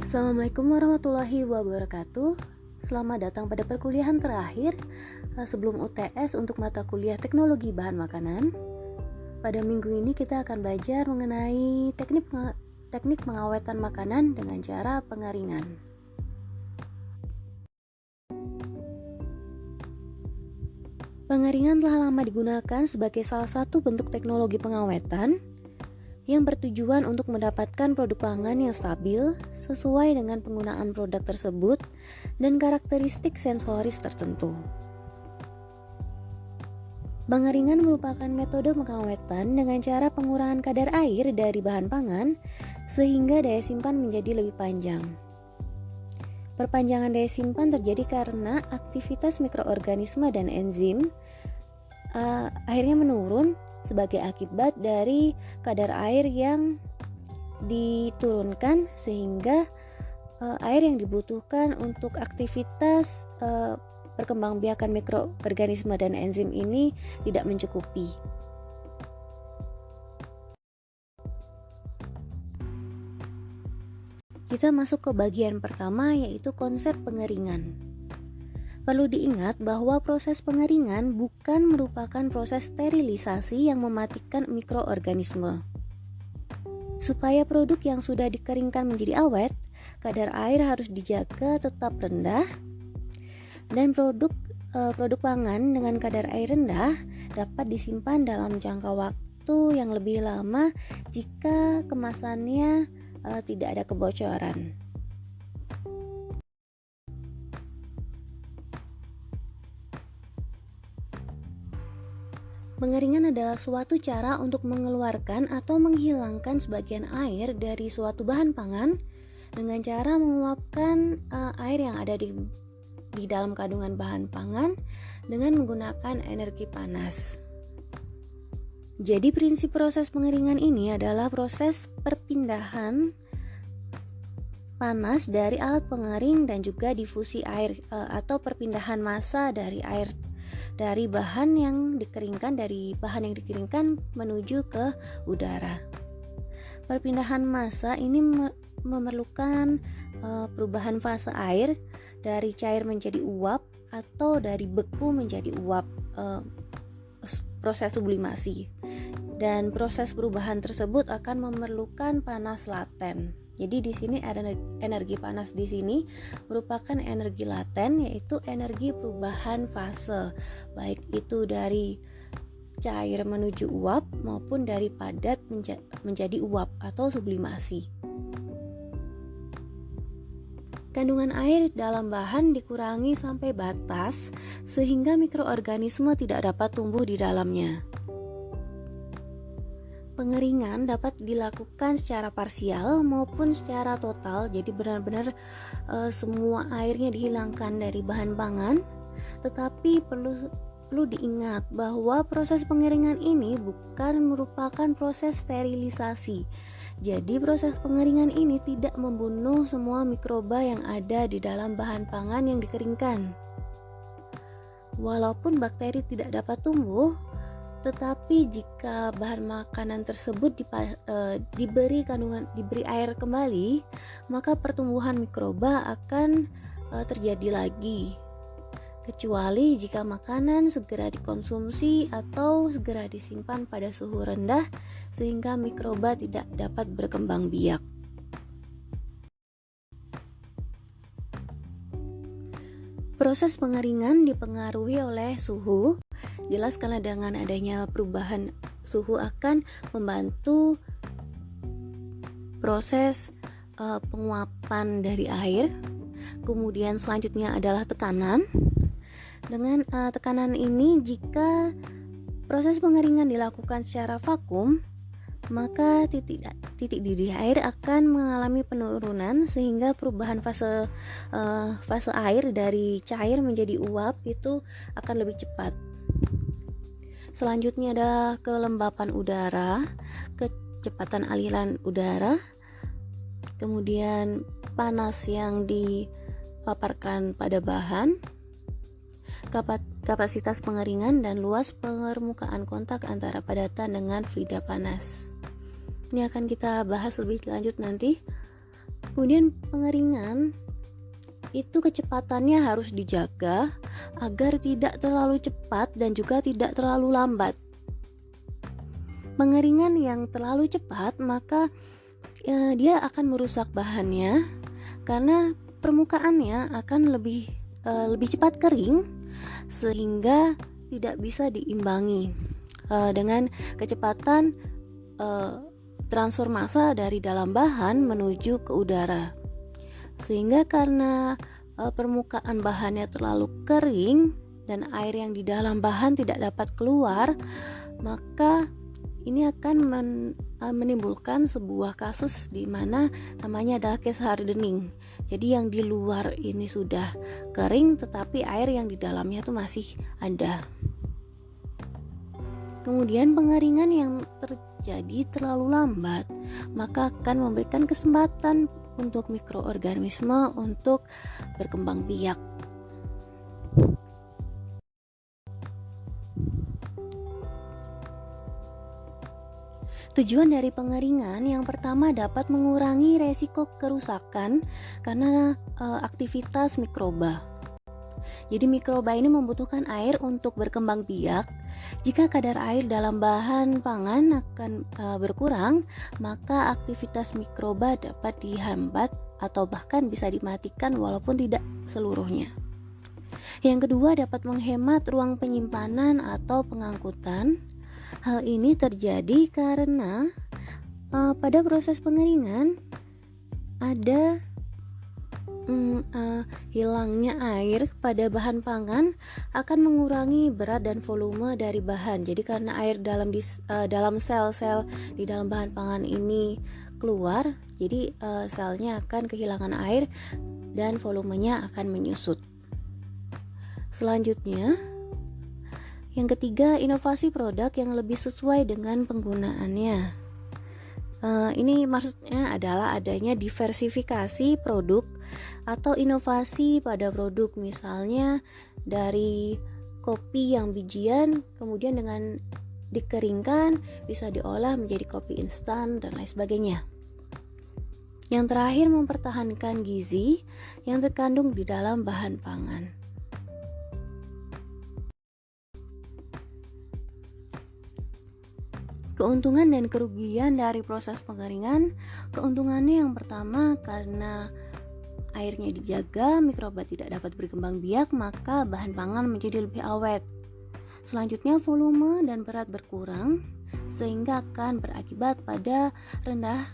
Assalamualaikum warahmatullahi wabarakatuh. Selamat datang pada perkuliahan terakhir sebelum UTS untuk mata kuliah Teknologi Bahan Makanan. Pada minggu ini kita akan belajar mengenai teknik pengawetan makanan dengan cara pengeringan. Pengeringan telah lama digunakan sebagai salah satu bentuk teknologi pengawetan yang bertujuan untuk mendapatkan produk pangan yang stabil sesuai dengan penggunaan produk tersebut dan karakteristik sensoris tertentu. Pengeringan merupakan metode pengawetan dengan cara pengurangan kadar air dari bahan pangan sehingga daya simpan menjadi lebih panjang. Perpanjangan daya simpan terjadi karena aktivitas mikroorganisme dan enzim akhirnya menurun sebagai akibat dari kadar air yang diturunkan, sehingga air yang dibutuhkan untuk aktivitas perkembangbiakan mikroorganisme dan enzim ini tidak mencukupi. Kita masuk ke bagian pertama, yaitu konsep pengeringan. Perlu diingat bahwa proses pengeringan bukan merupakan proses sterilisasi yang mematikan mikroorganisme. Supaya produk yang sudah dikeringkan menjadi awet, kadar air harus dijaga tetap rendah, dan produk pangan dengan kadar air rendah dapat disimpan dalam jangka waktu yang lebih lama jika kemasannya tidak ada kebocoran. Pengeringan adalah suatu cara untuk mengeluarkan atau menghilangkan sebagian air dari suatu bahan pangan dengan cara menguapkan air yang ada di dalam kandungan bahan pangan dengan menggunakan energi panas. Jadi prinsip proses pengeringan ini adalah proses perpindahan panas dari alat pengering dan juga difusi air atau perpindahan massa dari bahan yang dikeringkan menuju ke udara. Perpindahan massa ini memerlukan perubahan fase air dari cair menjadi uap atau dari beku menjadi uap, proses sublimasi. Dan proses perubahan tersebut akan memerlukan panas laten. Jadi di sini ada energi panas di sini merupakan energi laten, yaitu energi perubahan fase, baik itu dari cair menuju uap maupun dari padat menjadi uap atau sublimasi. Kandungan air dalam bahan dikurangi sampai batas sehingga mikroorganisme tidak dapat tumbuh di dalamnya. Pengeringan dapat dilakukan secara parsial maupun secara total, jadi benar-benar semua airnya dihilangkan dari bahan pangan. Tetapi perlu diingat bahwa proses pengeringan ini bukan merupakan proses sterilisasi. Jadi proses pengeringan ini tidak membunuh semua mikroba yang ada di dalam bahan pangan yang dikeringkan. Walaupun bakteri tidak dapat tumbuh, tetapi jika bahan makanan tersebut diberi air kembali, maka pertumbuhan mikroba akan terjadi lagi. Kecuali jika makanan segera dikonsumsi atau segera disimpan pada suhu rendah sehingga mikroba tidak dapat berkembang biak. Proses pengeringan dipengaruhi oleh suhu. Jelas karena dengan adanya perubahan suhu akan membantu proses penguapan dari air. Kemudian selanjutnya adalah tekanan. Dengan tekanan ini, jika proses pengeringan dilakukan secara vakum, maka titik didih air akan mengalami penurunan sehingga perubahan fase air dari cair menjadi uap itu akan lebih cepat. Selanjutnya adalah kelembapan udara, kecepatan aliran udara, kemudian panas yang dipaparkan pada bahan, kapasitas pengeringan, dan luas permukaan kontak antara padatan dengan fluida panas. Ini akan kita bahas lebih lanjut nanti. Kemudian pengeringan itu kecepatannya harus dijaga agar tidak terlalu cepat dan juga tidak terlalu lambat. Pengeringan yang terlalu cepat maka dia akan merusak bahannya karena permukaannya akan lebih cepat kering sehingga tidak bisa diimbangi dengan kecepatan transfer massa dari dalam bahan menuju ke udara. Sehingga karena permukaan bahannya terlalu kering dan air yang di dalam bahan tidak dapat keluar, maka ini akan menimbulkan sebuah kasus di mana namanya adalah case hardening. Jadi yang di luar ini sudah kering tetapi air yang di dalamnya itu masih ada. Kemudian pengeringan yang terjadi terlalu lambat maka akan memberikan kesempatan untuk mikroorganisme untuk berkembang biak. Tujuan dari pengeringan yang pertama dapat mengurangi resiko kerusakan karena aktivitas mikroba. Jadi mikroba ini membutuhkan air untuk berkembang biak. Jika kadar air dalam bahan pangan akan berkurang, maka aktivitas mikroba dapat dihambat atau bahkan bisa dimatikan walaupun tidak seluruhnya. Yang kedua dapat menghemat ruang penyimpanan atau pengangkutan. Hal ini terjadi karena pada proses pengeringan ada hilangnya air pada bahan pangan akan mengurangi berat dan volume dari bahan. Jadi karena air dalam sel-sel di dalam bahan pangan ini keluar, jadi selnya akan kehilangan air dan volumenya akan menyusut. Selanjutnya, yang ketiga, inovasi produk yang lebih sesuai dengan penggunaannya. Ini maksudnya adalah adanya diversifikasi produk atau inovasi pada produk, misalnya dari kopi yang bijian kemudian dengan dikeringkan bisa diolah menjadi kopi instan dan lain sebagainya. Yang terakhir, mempertahankan gizi yang terkandung di dalam bahan pangan. Keuntungan dan kerugian dari proses pengeringan. Keuntungannya yang pertama, karena airnya dijaga, mikroba tidak dapat berkembang biak, maka bahan pangan menjadi lebih awet. Selanjutnya, volume dan berat berkurang sehingga akan berakibat pada rendah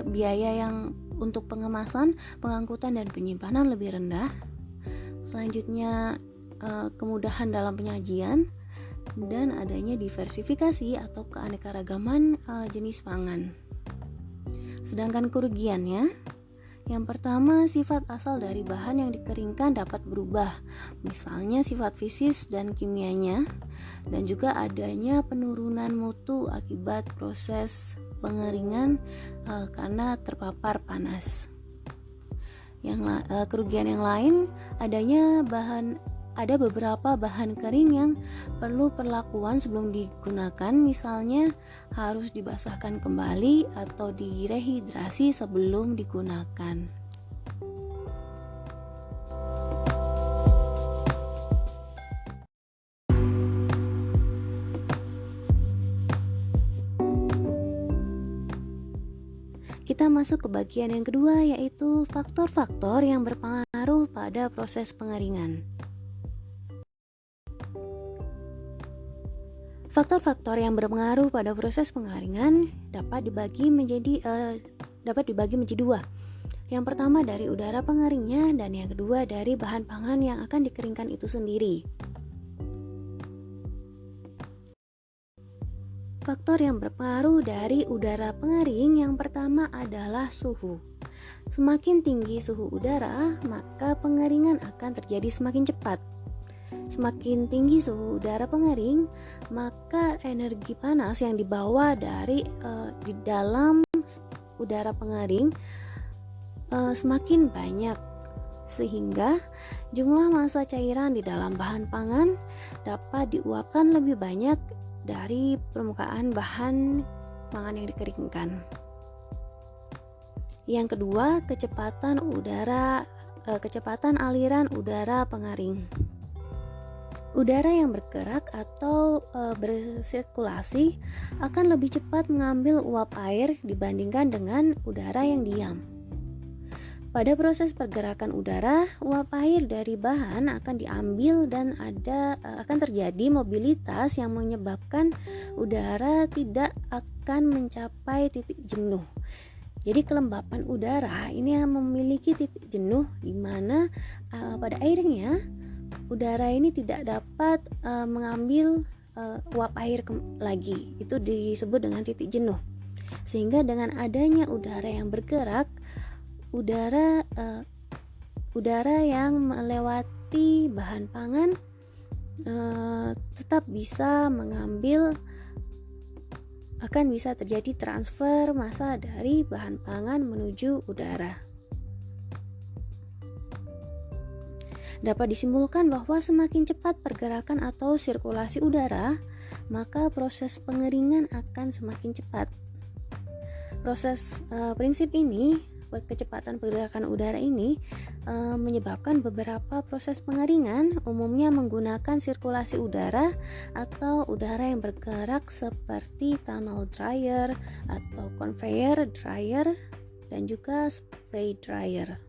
biaya yang untuk pengemasan, pengangkutan dan penyimpanan lebih rendah. Selanjutnya, kemudahan dalam penyajian dan adanya diversifikasi atau keanekaragaman jenis pangan. Sedangkan kerugiannya, yang pertama, sifat asal dari bahan yang dikeringkan dapat berubah, misalnya sifat fisik dan kimianya, dan juga adanya penurunan mutu akibat proses pengeringan karena terpapar panas. Kerugian yang lain, ada beberapa bahan kering yang perlu perlakuan sebelum digunakan, misalnya harus dibasahkan kembali atau direhidrasi sebelum digunakan. Kita masuk ke bagian yang kedua, yaitu faktor-faktor yang berpengaruh pada proses pengeringan. Faktor-faktor yang berpengaruh pada proses pengeringan dapat dibagi menjadi dua. Yang pertama dari udara pengeringnya dan yang kedua dari bahan pangan yang akan dikeringkan itu sendiri. Faktor yang berpengaruh dari udara pengering yang pertama adalah suhu. Semakin tinggi suhu udara, maka pengeringan akan terjadi semakin cepat. Semakin tinggi suhu udara pengering, maka energi panas yang dibawa di dalam udara pengering semakin banyak, sehingga jumlah massa cairan di dalam bahan pangan dapat diuapkan lebih banyak dari permukaan bahan pangan yang dikeringkan. Yang kedua, kecepatan aliran udara pengaring. Udara yang bergerak atau bersirkulasi akan lebih cepat mengambil uap air dibandingkan dengan udara yang diam. Pada proses pergerakan udara, uap air dari bahan akan diambil dan akan terjadi mobilitas yang menyebabkan udara tidak akan mencapai titik jenuh. Jadi kelembapan udara ini memiliki titik jenuh di mana pada akhirnya udara ini tidak dapat mengambil uap air lagi. Itu disebut dengan titik jenuh. Sehingga dengan adanya udara yang bergerak, udara yang melewati bahan pangan tetap bisa akan bisa terjadi transfer massa dari bahan pangan menuju udara. Dapat disimpulkan bahwa semakin cepat pergerakan atau sirkulasi udara, maka proses pengeringan akan semakin cepat. Prinsip ini, kecepatan pergerakan udara ini menyebabkan beberapa proses pengeringan, umumnya menggunakan sirkulasi udara atau udara yang bergerak seperti tunnel dryer atau conveyor dryer dan juga spray dryer.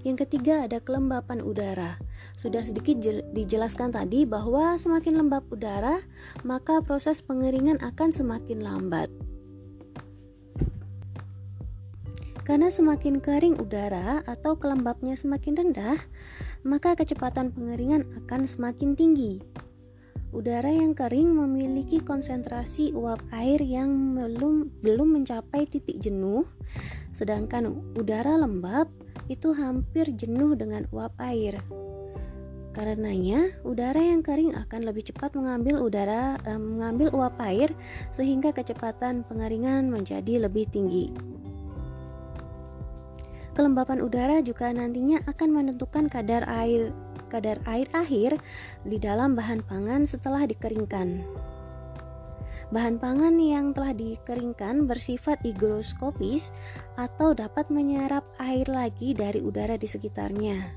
Yang ketiga ada kelembapan udara. Sudah sedikit dijelaskan tadi bahwa semakin lembab udara, maka proses pengeringan akan semakin lambat. Karena semakin kering udara atau kelembabnya semakin rendah, maka kecepatan pengeringan akan semakin tinggi. Udara yang kering memiliki konsentrasi uap air yang belum mencapai titik jenuh, sedangkan udara lembab itu hampir jenuh dengan uap air. Karenanya, udara yang kering akan lebih cepat mengambil uap air sehingga kecepatan pengeringan menjadi lebih tinggi. Kelembapan udara juga nantinya akan menentukan kadar air akhir di dalam bahan pangan setelah dikeringkan. Bahan pangan yang telah dikeringkan bersifat higroskopis atau dapat menyerap air lagi dari udara di sekitarnya.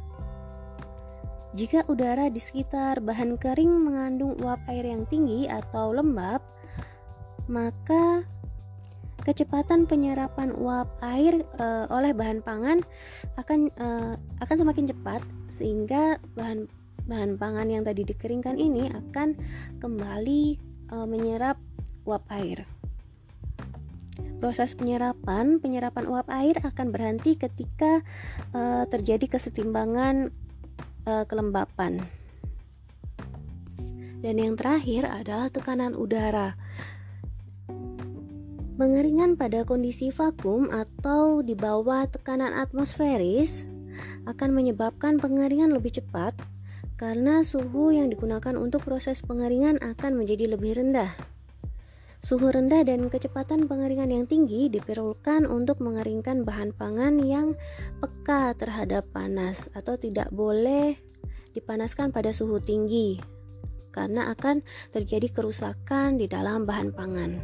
Jika udara di sekitar bahan kering mengandung uap air yang tinggi atau lembab, maka kecepatan penyerapan uap air oleh bahan pangan akan semakin cepat, sehingga bahan pangan yang tadi dikeringkan ini akan kembali menyerap uap air. Proses penyerapan uap air akan berhenti ketika terjadi kesetimbangan kelembapan. Dan yang terakhir adalah tekanan udara. Pengeringan pada kondisi vakum atau di bawah tekanan atmosferis akan menyebabkan pengeringan lebih cepat karena suhu yang digunakan untuk proses pengeringan akan menjadi lebih rendah. Suhu rendah dan kecepatan pengeringan yang tinggi diperlukan untuk mengeringkan bahan pangan yang peka terhadap panas atau tidak boleh dipanaskan pada suhu tinggi karena akan terjadi kerusakan di dalam bahan pangan.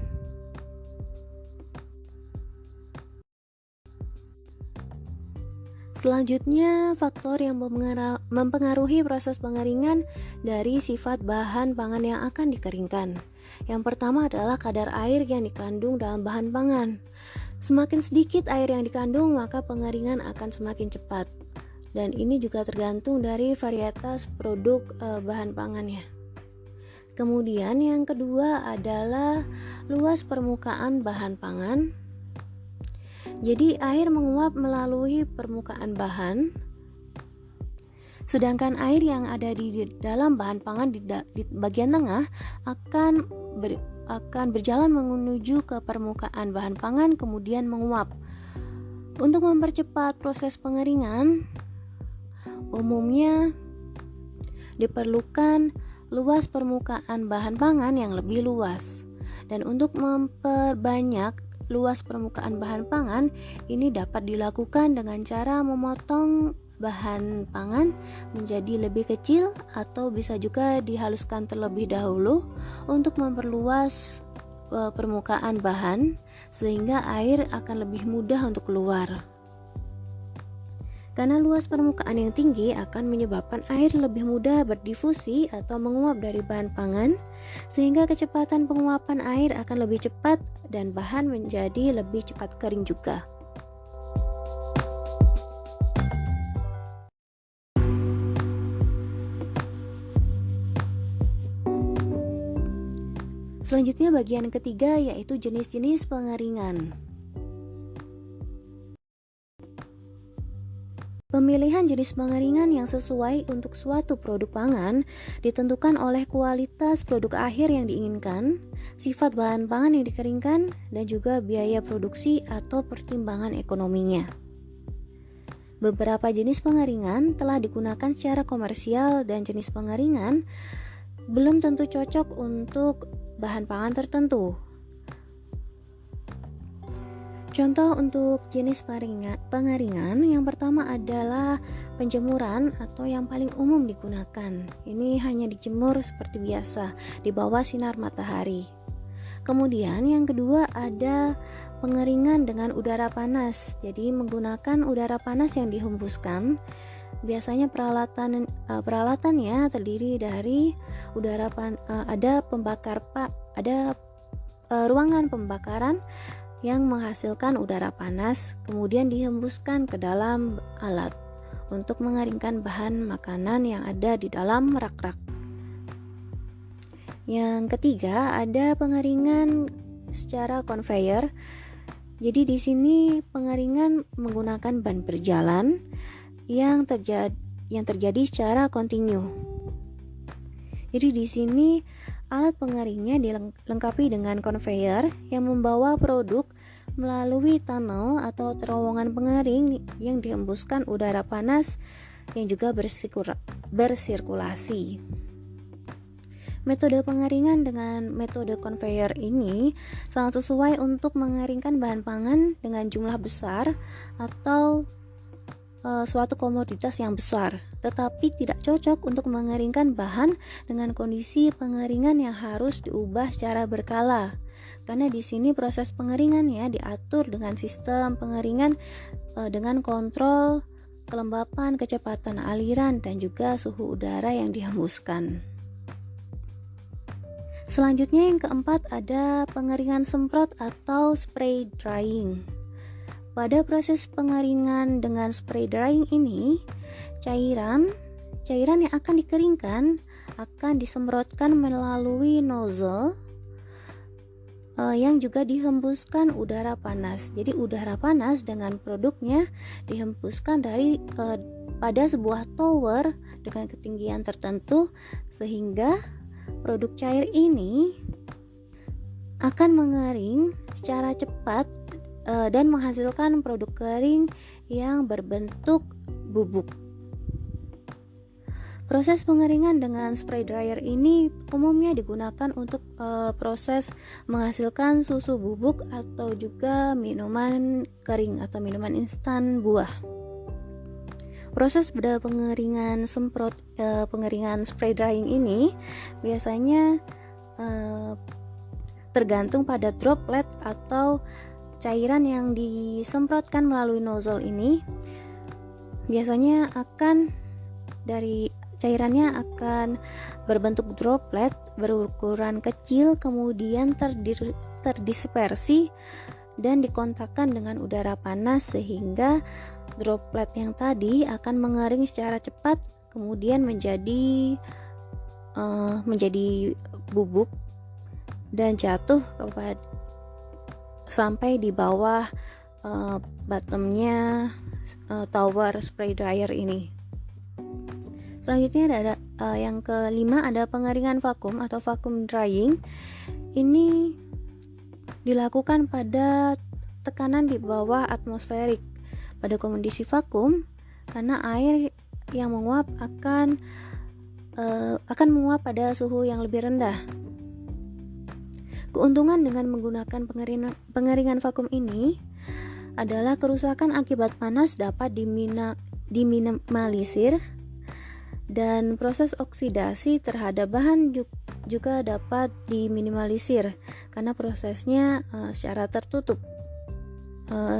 Selanjutnya, faktor yang mempengaruhi proses pengeringan dari sifat bahan pangan yang akan dikeringkan. Yang pertama adalah kadar air yang dikandung dalam bahan pangan. Semakin sedikit air yang dikandung, maka pengeringan akan semakin cepat. Dan ini juga tergantung dari varietas produk bahan pangannya. Kemudian yang kedua adalah luas permukaan bahan pangan. Jadi air menguap melalui permukaan bahan, sedangkan air yang ada di dalam bahan pangan di bagian tengah akan berjalan menuju ke permukaan bahan pangan kemudian menguap. Untuk mempercepat proses pengeringan, umumnya diperlukan luas permukaan bahan pangan yang lebih luas. Dan untuk memperbanyak luas permukaan bahan pangan, ini dapat dilakukan dengan cara memotong bahan pangan menjadi lebih kecil atau bisa juga dihaluskan terlebih dahulu untuk memperluas permukaan bahan sehingga air akan lebih mudah untuk keluar. Karena luas permukaan yang tinggi akan menyebabkan air lebih mudah berdifusi atau menguap dari bahan pangan, sehingga kecepatan penguapan air akan lebih cepat dan bahan menjadi lebih cepat kering juga. Selanjutnya bagian ketiga yaitu jenis-jenis pengeringan. Pemilihan jenis pengeringan yang sesuai untuk suatu produk pangan ditentukan oleh kualitas produk akhir yang diinginkan, sifat bahan pangan yang dikeringkan, dan juga biaya produksi atau pertimbangan ekonominya. Beberapa jenis pengeringan telah digunakan secara komersial dan jenis pengeringan belum tentu cocok untuk bahan pangan tertentu. Contoh untuk jenis pengeringan yang pertama adalah penjemuran atau yang paling umum digunakan. Ini hanya dijemur seperti biasa di bawah sinar matahari. Kemudian yang kedua ada pengeringan dengan udara panas. Jadi menggunakan udara panas yang dihembuskan. Biasanya peralatannya terdiri dari ada ruangan pembakaran yang menghasilkan udara panas, kemudian dihembuskan ke dalam alat untuk mengeringkan bahan makanan yang ada di dalam rak-rak. Yang ketiga ada pengeringan secara conveyor. Jadi di sini pengeringan menggunakan ban berjalan yang terjadi secara kontinu. Jadi di sini alat pengeringnya dilengkapi dengan conveyor yang membawa produk melalui tunnel atau terowongan pengering yang dihembuskan udara panas yang juga bersirkulasi. Metode pengeringan dengan metode conveyor ini sangat sesuai untuk mengeringkan bahan pangan dengan jumlah besar atau suatu komoditas yang besar, tetapi tidak cocok untuk mengeringkan bahan dengan kondisi pengeringan yang harus diubah secara berkala. Karena di sini proses pengeringannya diatur dengan sistem pengeringan dengan kontrol kelembapan, kecepatan aliran, dan juga suhu udara yang dihembuskan. Selanjutnya yang keempat ada pengeringan semprot atau spray drying. Pada proses pengeringan dengan spray drying ini, cairan yang akan dikeringkan akan disemprotkan melalui nozzle yang juga dihembuskan udara panas. Jadi udara panas dengan produknya dihembuskan pada sebuah tower dengan ketinggian tertentu, sehingga produk cair ini akan mengering secara cepat dan menghasilkan produk kering yang berbentuk bubuk. Proses pengeringan dengan spray dryer ini umumnya digunakan untuk proses menghasilkan susu bubuk atau juga minuman kering atau minuman instan buah. Proses pada pengeringan pengeringan spray drying ini biasanya tergantung pada droplet atau cairan yang disemprotkan melalui nozzle ini. Biasanya cairannya akan berbentuk droplet berukuran kecil, kemudian terdispersi dan dikontakkan dengan udara panas, sehingga droplet yang tadi akan mengering secara cepat, kemudian menjadi bubuk dan jatuh sampai di bawah bottomnya tower spray dryer ini. Selanjutnya ada yang kelima ada pengeringan vakum atau vacuum drying. Ini dilakukan pada tekanan di bawah atmosferik pada kondisi vakum, karena air yang menguap akan menguap pada suhu yang lebih rendah. Keuntungan dengan menggunakan pengeringan vakum ini adalah kerusakan akibat panas dapat diminimalisir dan proses oksidasi terhadap bahan juga dapat diminimalisir karena prosesnya secara tertutup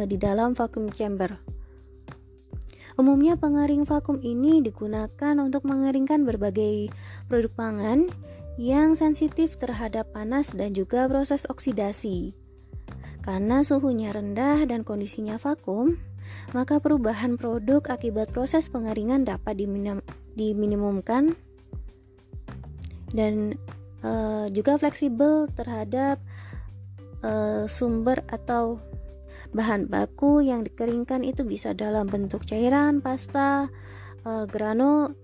di dalam vacuum chamber. Umumnya pengering vakum ini digunakan untuk mengeringkan berbagai produk pangan yang sensitif terhadap panas dan juga proses oksidasi. Karena suhunya rendah dan kondisinya vakum, maka perubahan produk akibat proses pengeringan dapat diminimumkan dan juga fleksibel terhadap sumber atau bahan baku yang dikeringkan itu bisa dalam bentuk cairan, pasta, granul,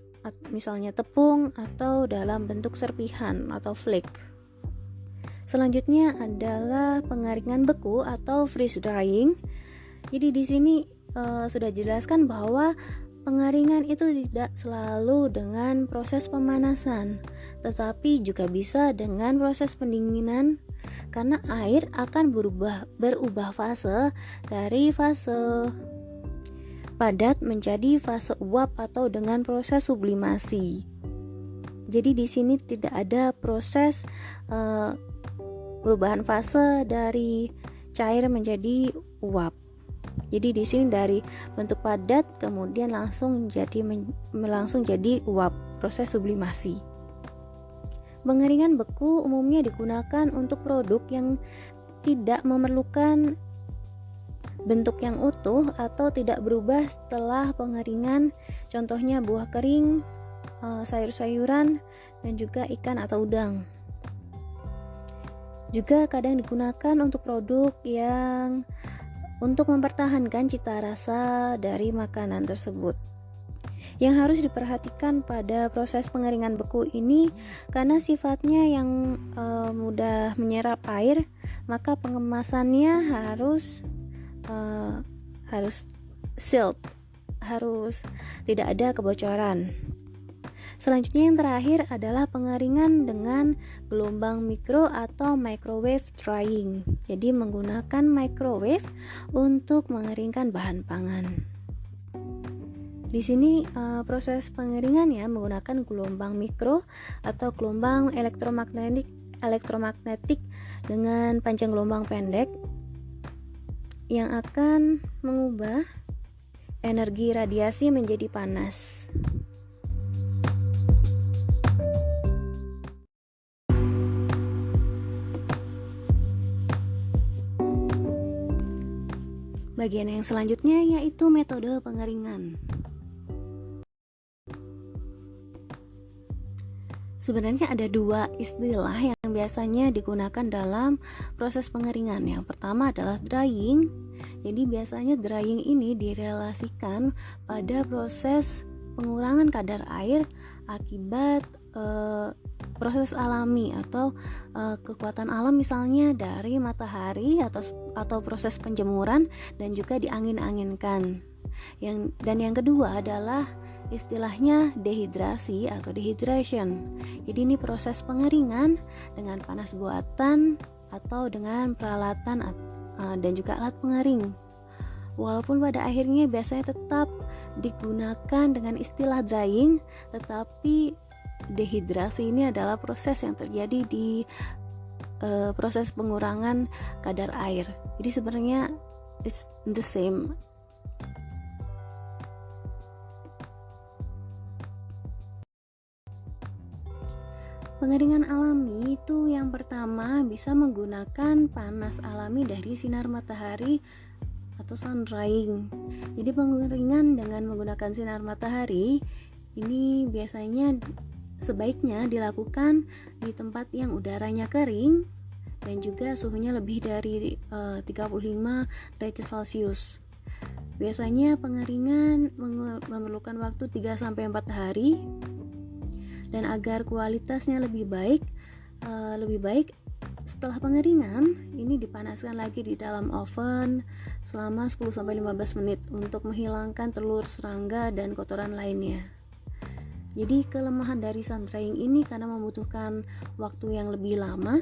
misalnya tepung, atau dalam bentuk serpihan atau flake. Selanjutnya adalah pengeringan beku atau freeze drying. Jadi di sini sudah dijelaskan bahwa pengeringan itu tidak selalu dengan proses pemanasan, tetapi juga bisa dengan proses pendinginan karena air akan berubah fase dari fase padat menjadi fase uap atau dengan proses sublimasi. Jadi di sini tidak ada proses perubahan fase dari cair menjadi uap. Jadi di sini dari bentuk padat kemudian langsung jadi uap, proses sublimasi. Pengeringan beku umumnya digunakan untuk produk yang tidak memerlukan bentuk yang utuh atau tidak berubah setelah pengeringan, contohnya buah kering, sayur-sayuran, dan juga ikan atau udang. Juga kadang digunakan untuk produk yang untuk mempertahankan cita rasa dari makanan tersebut. Yang harus diperhatikan pada proses pengeringan beku ini karena sifatnya yang mudah menyerap air, maka pengemasannya harus sealed, harus tidak ada kebocoran. Selanjutnya yang terakhir adalah pengeringan dengan gelombang mikro atau microwave drying. Jadi menggunakan microwave untuk mengeringkan bahan pangan. Di sini proses pengeringan ya menggunakan gelombang mikro atau gelombang elektromagnetik dengan panjang gelombang pendek yang akan mengubah energi radiasi menjadi panas. Bagian yang selanjutnya yaitu metode pengeringan. Sebenarnya ada dua istilah yang biasanya digunakan dalam proses pengeringan. Yang pertama adalah drying. Jadi biasanya drying ini direlasikan pada proses pengurangan kadar air akibat proses alami atau kekuatan alam, misalnya dari matahari atau proses penjemuran dan juga diangin-anginkan. Yang kedua adalah istilahnya dehidrasi atau dehydration. Jadi ini proses pengeringan dengan panas buatan atau dengan peralatan dan juga alat pengering. Walaupun pada akhirnya biasanya tetap digunakan dengan istilah drying, tetapi dehidrasi ini adalah proses yang terjadi di proses pengurangan kadar air. Jadi sebenarnya it's the same. Pengeringan alami itu yang pertama bisa menggunakan panas alami dari sinar matahari atau sun drying. Jadi pengeringan dengan menggunakan sinar matahari ini biasanya sebaiknya dilakukan di tempat yang udaranya kering dan juga suhunya lebih dari 35 derajat Celcius. Biasanya pengeringan memerlukan waktu 3-4 hari. Dan agar kualitasnya lebih baik setelah pengeringan ini dipanaskan lagi di dalam oven selama 10-15 menit untuk menghilangkan telur, serangga, dan kotoran lainnya. Jadi kelemahan dari sun drying ini karena membutuhkan waktu yang lebih lama.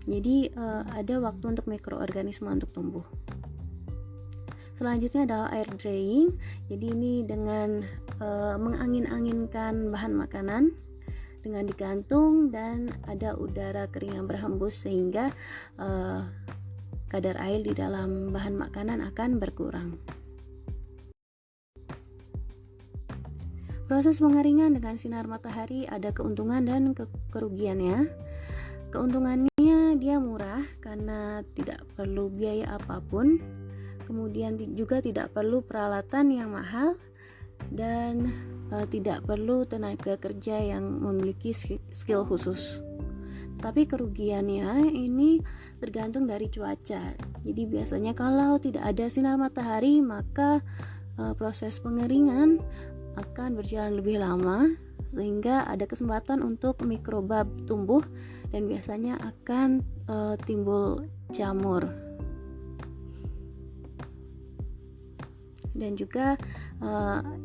Jadi ada waktu untuk mikroorganisme untuk tumbuh. Selanjutnya adalah air drying. Jadi ini dengan mengangin-anginkan bahan makanan dengan digantung dan ada udara kering yang berhembus sehingga kadar air di dalam bahan makanan akan berkurang. Proses pengeringan dengan sinar matahari ada keuntungan dan kerugiannya. Keuntungannya dia murah karena tidak perlu biaya apapun, kemudian juga tidak perlu peralatan yang mahal dan tidak perlu tenaga kerja yang memiliki skill khusus. Tapi kerugiannya ini tergantung dari cuaca. Jadi biasanya kalau tidak ada sinar matahari maka proses pengeringan akan berjalan lebih lama sehingga ada kesempatan untuk mikroba tumbuh dan biasanya akan timbul jamur. Dan juga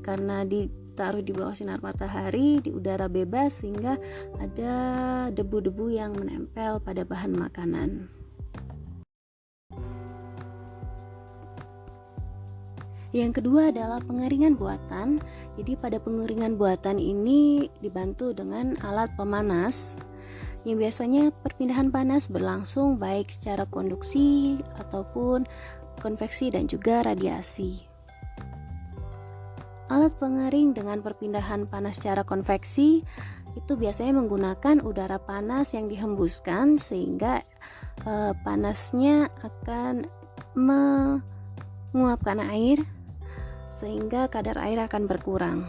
karena ditaruh di bawah sinar matahari di udara bebas sehingga ada debu-debu yang menempel pada bahan makanan. Yang kedua adalah pengeringan buatan. Jadi pada pengeringan buatan ini dibantu dengan alat pemanas yang biasanya perpindahan panas berlangsung baik secara konduksi ataupun konveksi dan juga radiasi. Alat pengering dengan perpindahan panas secara konveksi itu biasanya menggunakan udara panas yang dihembuskan sehingga panasnya akan menguapkan air sehingga kadar air akan berkurang.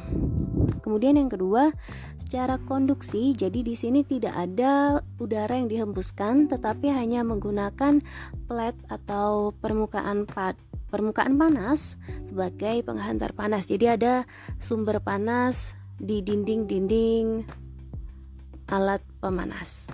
Kemudian yang kedua, secara konduksi, jadi di sini tidak ada udara yang dihembuskan, tetapi hanya menggunakan plate atau permukaan panas sebagai penghantar panas. Jadi ada sumber panas di dinding-dinding alat pemanas.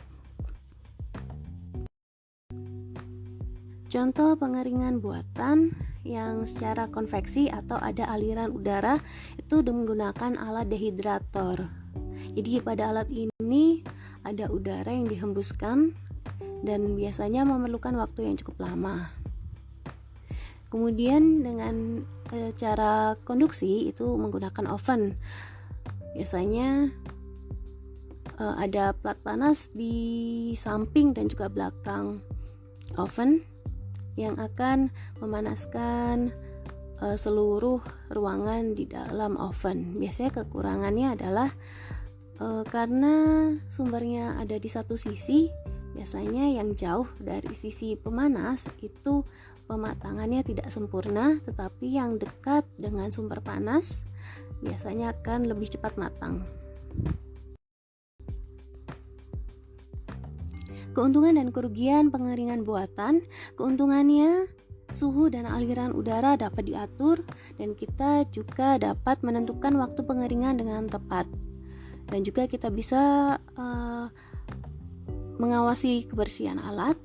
Contoh pengeringan buatan yang secara konveksi atau ada aliran udara itu menggunakan alat dehidrator. Jadi pada alat ini ada udara yang dihembuskan dan biasanya memerlukan waktu yang cukup lama. Kemudian dengan cara konduksi itu menggunakan oven. Biasanya ada plat panas di samping dan juga belakang oven yang akan memanaskan seluruh ruangan di dalam oven. Biasanya kekurangannya adalah karena sumbernya ada di satu sisi, biasanya yang jauh dari sisi pemanas itu pematangannya tidak sempurna, tetapi yang dekat dengan sumber panas biasanya akan lebih cepat matang. Keuntungan dan kerugian pengeringan buatan. Keuntungannya, suhu dan aliran udara dapat diatur dan kita juga dapat menentukan waktu pengeringan dengan tepat. Dan juga kita bisa mengawasi kebersihan alat.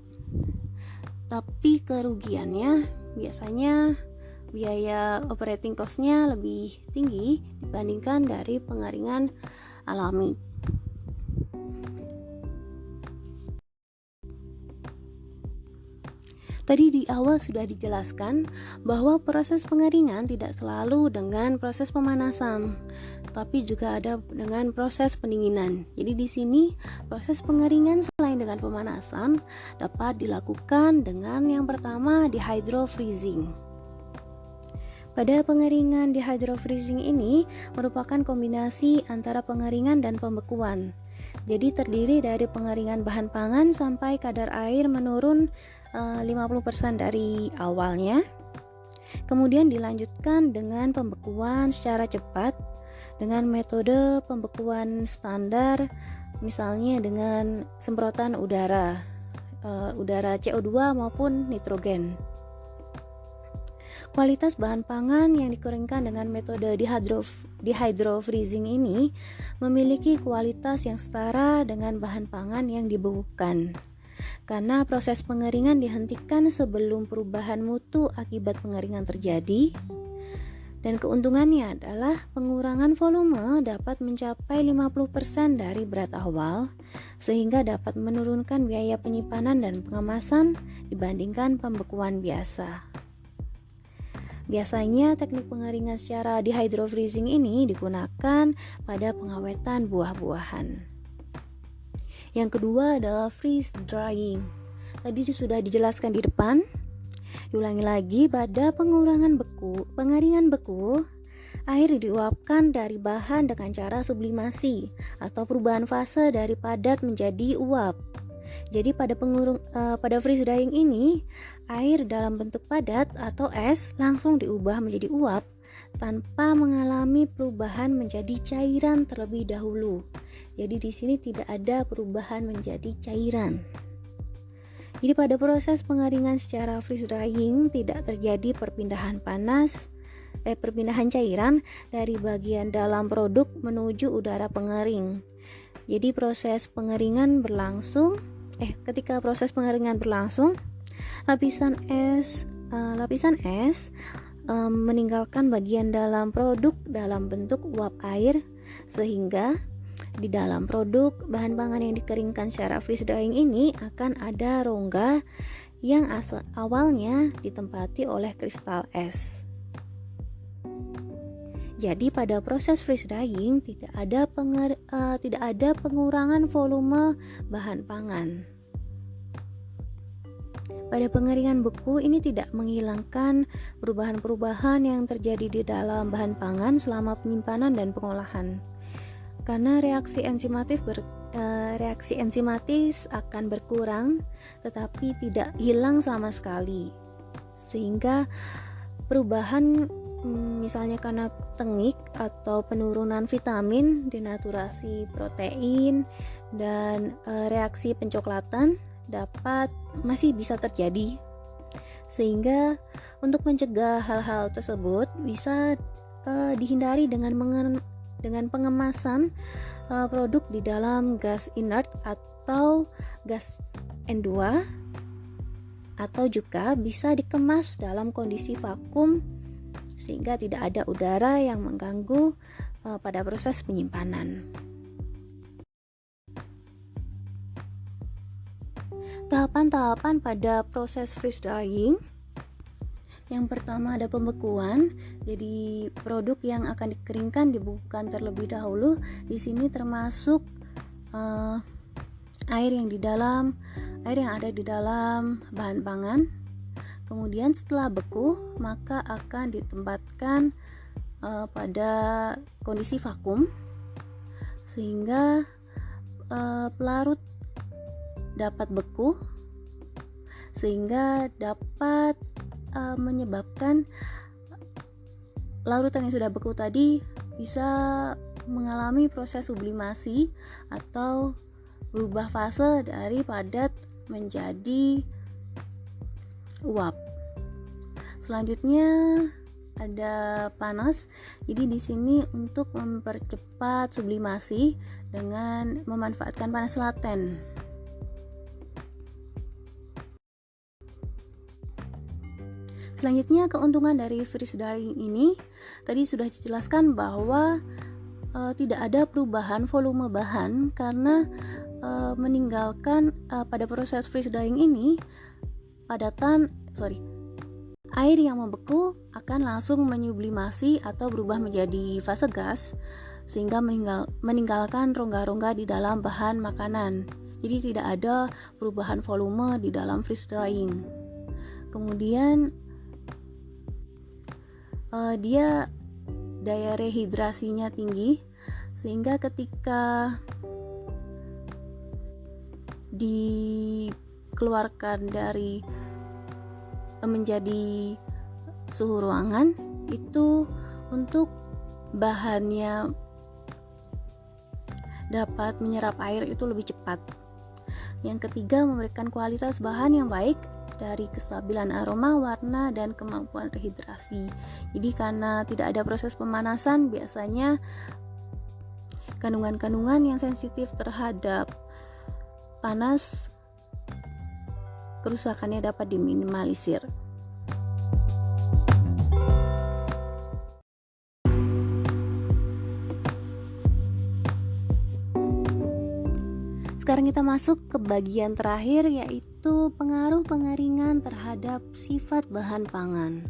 Tapi kerugiannya biasanya biaya operating cost-nya lebih tinggi dibandingkan dari pengeringan alami. Tadi di awal sudah dijelaskan bahwa proses pengeringan tidak selalu dengan proses pemanasan, tapi juga ada dengan proses pendinginan. Jadi di sini proses pengeringan selain dengan pemanasan dapat dilakukan dengan yang pertama dehydrofreezing. Pada pengeringan dehydrofreezing ini merupakan kombinasi antara pengeringan dan pembekuan. Jadi terdiri dari pengeringan bahan pangan sampai kadar air menurun 50% dari awalnya. Kemudian dilanjutkan dengan pembekuan secara cepat dengan metode pembekuan standar, misalnya dengan semprotan udara CO2 maupun nitrogen. Kualitas bahan pangan yang dikeringkan dengan metode dehydrofreezing ini memiliki kualitas yang setara dengan bahan pangan yang dibekukan. Karena proses pengeringan dihentikan sebelum perubahan mutu akibat pengeringan terjadi. Dan keuntungannya adalah pengurangan volume dapat mencapai 50% dari berat awal, sehingga dapat menurunkan biaya penyimpanan dan pengemasan dibandingkan pembekuan biasa. Biasanya teknik pengeringan secara dehydrofreezing ini digunakan pada pengawetan buah-buahan. Yang kedua adalah freeze drying. Tadi sudah dijelaskan di depan. Diulangi lagi, pada pengeringan beku, air diuapkan dari bahan dengan cara sublimasi atau perubahan fase dari padat menjadi uap. Jadi pada freeze drying ini, air dalam bentuk padat atau es langsung diubah menjadi uap tanpa mengalami perubahan menjadi cairan terlebih dahulu. Jadi di sini tidak ada perubahan menjadi cairan. Jadi pada proses pengeringan secara freeze drying tidak terjadi perpindahan cairan dari bagian dalam produk menuju udara pengering. Jadi ketika proses pengeringan berlangsung, lapisan es meninggalkan bagian dalam produk dalam bentuk uap air, sehingga di dalam produk bahan pangan yang dikeringkan secara freeze drying ini akan ada rongga yang awalnya ditempati oleh kristal es. Jadi pada proses freeze drying tidak ada pengurangan volume bahan pangan. Pada pengeringan beku ini tidak menghilangkan perubahan-perubahan yang terjadi di dalam bahan pangan selama penyimpanan dan pengolahan. Karena reaksi enzimatis akan berkurang tetapi tidak hilang sama sekali. Sehingga perubahan misalnya karena tengik atau penurunan vitamin, denaturasi protein, dan reaksi pencoklatan masih bisa terjadi. Sehingga untuk mencegah hal-hal tersebut bisa dihindari dengan pengemasan produk di dalam gas inert atau gas N2, atau juga bisa dikemas dalam kondisi vakum sehingga tidak ada udara yang mengganggu pada proses penyimpanan. Tahapan-tahapan pada proses freeze drying. Yang pertama ada pembekuan. Jadi produk yang akan dikeringkan dibekukan terlebih dahulu. Di sini termasuk air yang ada di dalam bahan pangan. Kemudian setelah beku, maka akan ditempatkan pada kondisi vakum sehingga pelarut dapat beku, sehingga dapat menyebabkan larutan yang sudah beku tadi bisa mengalami proses sublimasi atau berubah fase dari padat menjadi uap. Selanjutnya ada panas. Jadi di sini untuk mempercepat sublimasi dengan memanfaatkan panas laten. Selanjutnya keuntungan dari freeze drying ini tadi sudah dijelaskan bahwa tidak ada perubahan volume bahan karena meninggalkan pada proses freeze drying ini air yang membeku akan langsung menyublimasi atau berubah menjadi fase gas sehingga meninggalkan rongga-rongga di dalam bahan makanan. Jadi tidak ada perubahan volume di dalam freeze drying. Kemudian dia daya rehidrasinya tinggi sehingga ketika dikeluarkan dari menjadi suhu ruangan itu untuk bahannya dapat menyerap air itu lebih cepat. Yang ketiga, memberikan kualitas bahan yang baik dari kestabilan aroma, warna, dan kemampuan rehidrasi. Jadi karena tidak ada proses pemanasan, biasanya kandungan-kandungan yang sensitif terhadap panas kerusakannya dapat diminimalisir. Sekarang kita masuk ke bagian terakhir, yaitu pengaruh pengeringan terhadap sifat bahan pangan.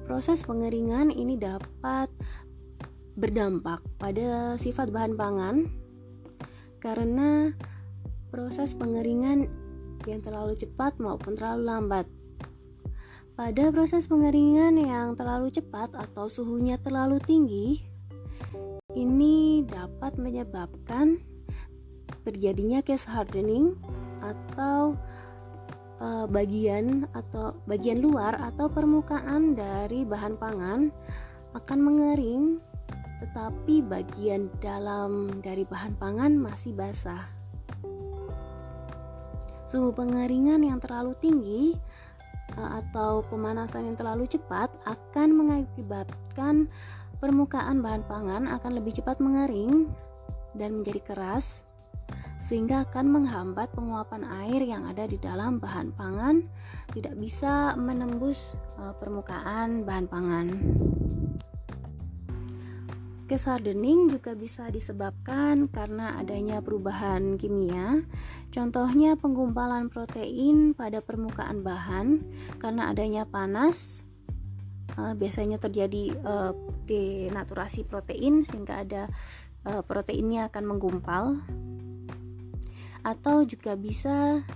Proses pengeringan ini dapat berdampak pada sifat bahan pangan karena proses pengeringan yang terlalu cepat maupun terlalu lambat. Pada proses pengeringan yang terlalu cepat atau suhunya terlalu tinggi, ini dapat menyebabkan terjadinya case hardening atau bagian luar atau permukaan dari bahan pangan akan mengering, tetapi bagian dalam dari bahan pangan masih basah. Suhu pengeringan yang terlalu tinggi atau pemanasan yang terlalu cepat akan mengakibatkan permukaan bahan pangan akan lebih cepat mengering dan menjadi keras, sehingga akan menghambat penguapan air yang ada di dalam bahan pangan, tidak bisa menembus permukaan bahan pangan. Case hardening juga bisa disebabkan karena adanya perubahan kimia. Contohnya penggumpalan protein pada permukaan bahan karena adanya panas. Biasanya terjadi denaturasi protein sehingga ada proteinnya akan menggumpal. Atau juga bisa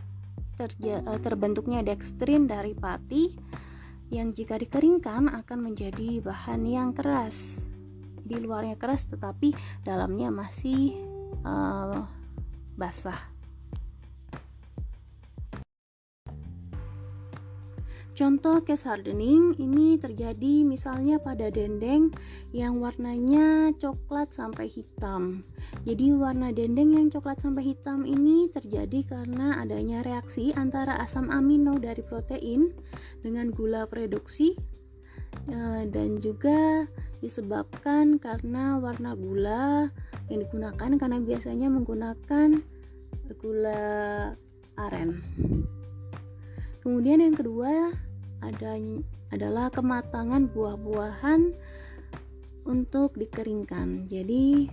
terbentuknya dekstrin dari pati yang jika dikeringkan akan menjadi bahan yang keras. Di luarnya keras tetapi dalamnya masih basah. Contoh case hardening ini terjadi misalnya pada dendeng yang warnanya coklat sampai hitam. Jadi warna dendeng yang coklat sampai hitam ini terjadi karena adanya reaksi antara asam amino dari protein dengan gula reduksi, dan juga disebabkan karena warna gula yang digunakan karena biasanya menggunakan gula aren. Kemudian yang kedua adalah kematangan buah-buahan untuk dikeringkan. Jadi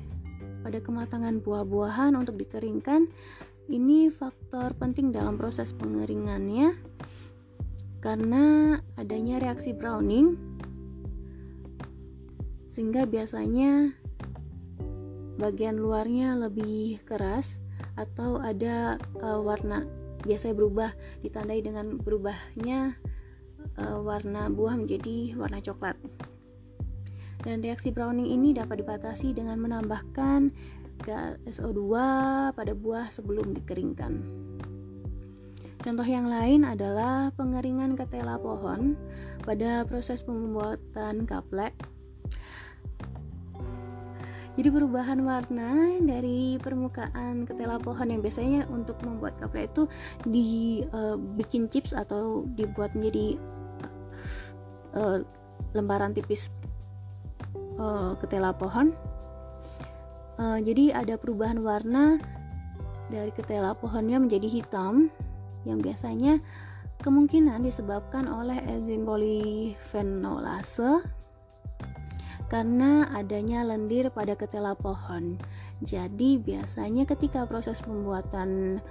pada kematangan buah-buahan untuk dikeringkan ini faktor penting dalam proses pengeringannya karena adanya reaksi browning, sehingga biasanya bagian luarnya lebih keras atau ada warna biasanya berubah, ditandai dengan berubahnya warna buah menjadi warna coklat. Dan reaksi browning ini dapat dibatasi dengan menambahkan gas SO2 pada buah sebelum dikeringkan. Contoh yang lain adalah pengeringan ketela pohon pada proses pembuatan gaplek. Jadi perubahan warna dari permukaan ketela pohon yang biasanya untuk membuat gaplek itu dibikin chips atau dibuat menjadi lembaran tipis ketela pohon. Jadi ada perubahan warna dari ketela pohonnya menjadi hitam yang biasanya kemungkinan disebabkan oleh enzim polifenolase karena adanya lendir pada ketela pohon. Jadi biasanya ketika proses pembuatan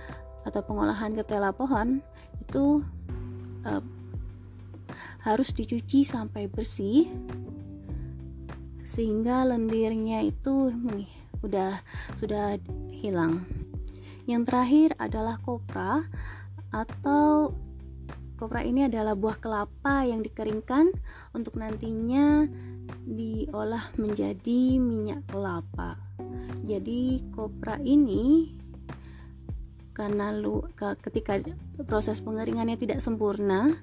atau pengolahan ketela pohon itu harus dicuci sampai bersih sehingga lendirnya itu sudah hilang. Yang terakhir adalah kopra atau kopra ini adalah buah kelapa yang dikeringkan untuk nantinya diolah menjadi minyak kelapa. Jadi kopra ini karena ketika proses pengeringannya tidak sempurna,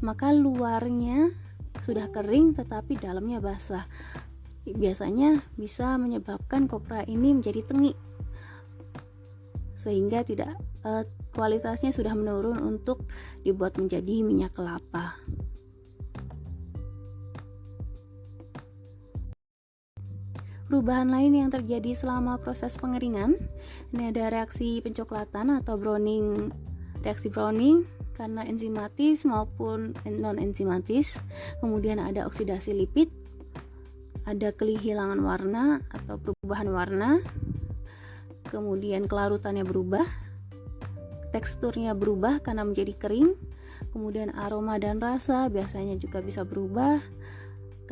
maka luarnya sudah kering tetapi dalamnya basah. Biasanya bisa menyebabkan kopra ini menjadi tengik sehingga kualitasnya sudah menurun untuk dibuat menjadi minyak kelapa. Perubahan lain yang terjadi selama proses pengeringan, ini ada reaksi pencoklatan atau browning, reaksi browning karena enzimatis maupun non enzimatis. Kemudian ada oksidasi lipid, ada kehilangan warna atau perubahan warna, kemudian kelarutannya berubah, teksturnya berubah karena menjadi kering, kemudian aroma dan rasa biasanya juga bisa berubah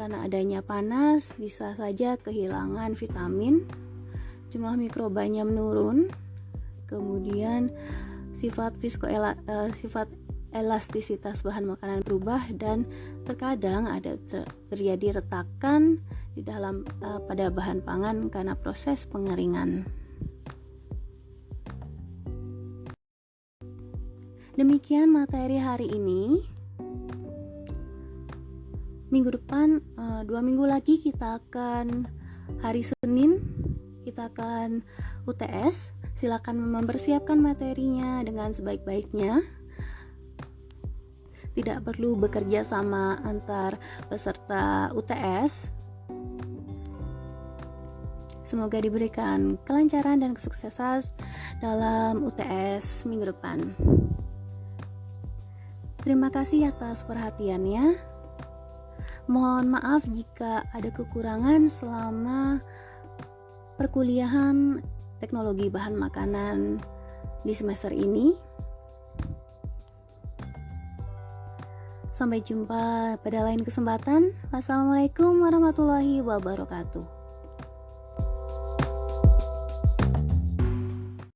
karena adanya panas bisa saja kehilangan vitamin, jumlah mikrobanya menurun, kemudian sifat elastisitas bahan makanan berubah, dan terkadang ada terjadi retakan di dalam pada bahan pangan karena proses pengeringan. Demikian materi hari ini. Minggu depan, 2 minggu lagi kita akan hari Senin, kita akan UTS. Silakan mempersiapkan materinya dengan sebaik-baiknya. Tidak perlu bekerja sama antar peserta UTS. Semoga diberikan kelancaran dan kesuksesan dalam UTS minggu depan. Terima kasih atas perhatiannya. Mohon maaf jika ada kekurangan selama perkuliahan teknologi bahan makanan di semester ini. Sampai jumpa pada lain kesempatan. Wassalamualaikum warahmatullahi wabarakatuh.